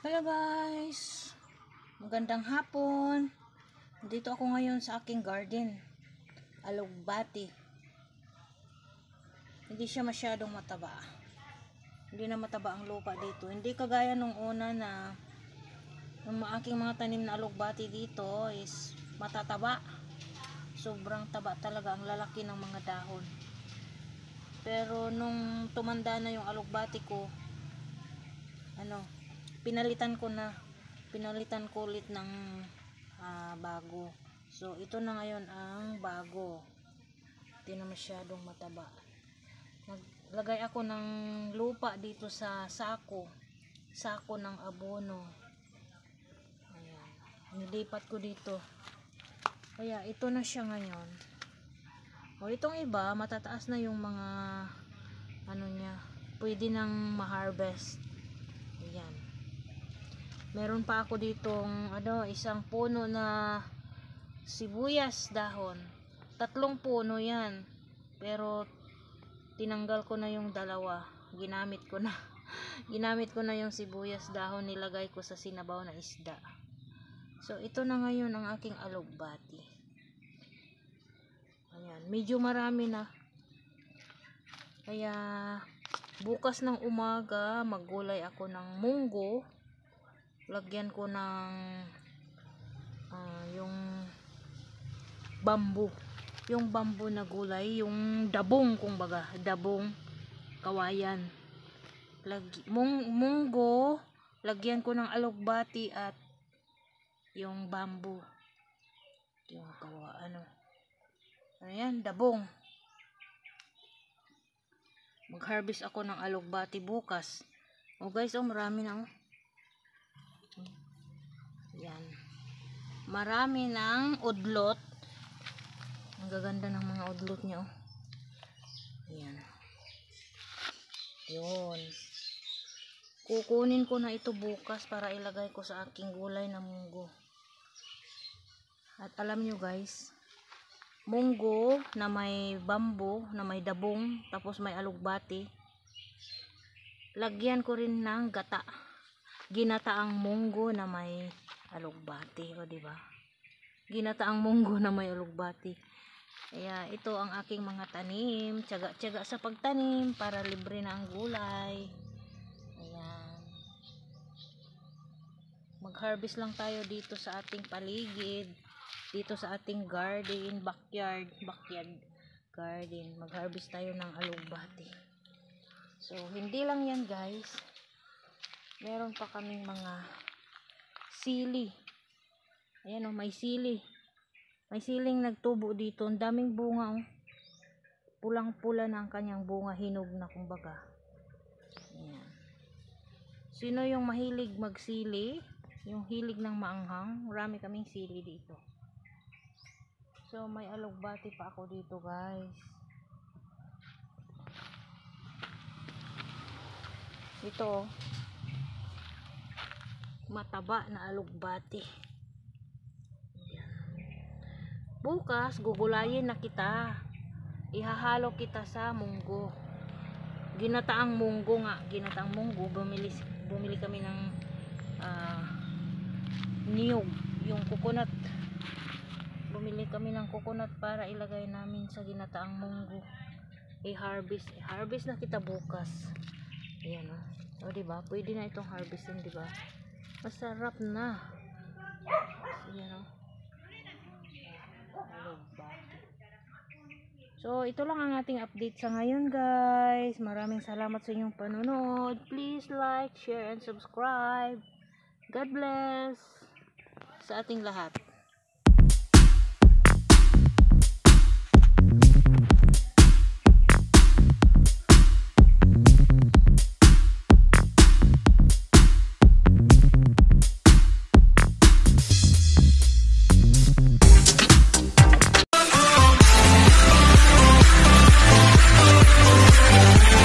Hello guys, magandang hapon. Dito ako ngayon sa aking garden, alugbati. Hindi siya masyadong mataba. Hindi na mataba ang lupa dito. Hindi kagaya nung una na yung aking mga tanim na alugbati dito is matataba. Sobrang taba talaga, ang lalaki ng mga dahon. Pero nung tumanda na yung alugbati ko, pinalitan ko ulit ng bago. So ito na ngayon ang bago, hindi na masyadong mataba. Naglagay ako ng lupa dito sa sako ng abono. Ayan, nilipat ko dito, kaya ito na siya ngayon. O itong iba matataas na yung mga niya, pwede nang ma-harvest. Ayan, meron pa ako ditong isang puno na sibuyas dahon. 3 puno yan, pero tinanggal ko na yung dalawa, ginamit ko na yung sibuyas dahon, nilagay ko sa sinabaw na isda. So ito na ngayon ang aking alugbati. Ayan, medyo marami na, kaya bukas ng umaga maggulay ako ng munggo. Lagyan ko ng yung bamboo na gulay, yung dabong, kumbaga dabong kawayan. Munggo, lagyan ko ng alugbati at yung bamboo, yung ayan, dabong. Mag-harvest ako ng alugbati bukas. Guys, marami na. Yan, marami ng udlot. Ang gaganda ng mga udlot niya. Yan, yun, kukunin ko na ito bukas para ilagay ko sa aking gulay na munggo. At alam nyo guys, munggo na may bamboo, na may dabong, tapos may alugbati, lagyan ko rin ng gata, ginataang munggo na may alugbati. O diba, ginataang munggo na may alugbati. Kaya ito ang aking mga tanim, tiyaga sa pagtanim para libre na ang gulay. Ayan, mag-harvest lang tayo dito sa ating paligid, dito sa ating garden, backyard garden. Mag-harvest tayo ng alugbati. So hindi lang yan guys, meron pa kaming mga sili. Ayan may sili. May siling nagtubo dito. Ang daming bunga. Pulang-pula na ang kanyang bunga. Hinog na kumbaga. Ayan. Sino yung mahilig magsili? Yung hilig ng maanghang? Marami kaming sili dito. So may alugbati pa ako dito guys. Ito, mataba na alugbati. Bukas gugulayin na kita, ihahalo kita sa munggo, ginataang munggo nga, ginataang munggo. Bumili kami ng niyog, yung coconut. Bumili kami ng coconut para ilagay namin sa ginataang munggo. I-harvest na kita bukas. Ayan o diba, pwede na itong harvestin, diba, masarap na. Ayan So ito lang ang ating update sa ngayon guys. Maraming salamat sa inyong panonood. Please like, share and subscribe. God bless sa ating lahat.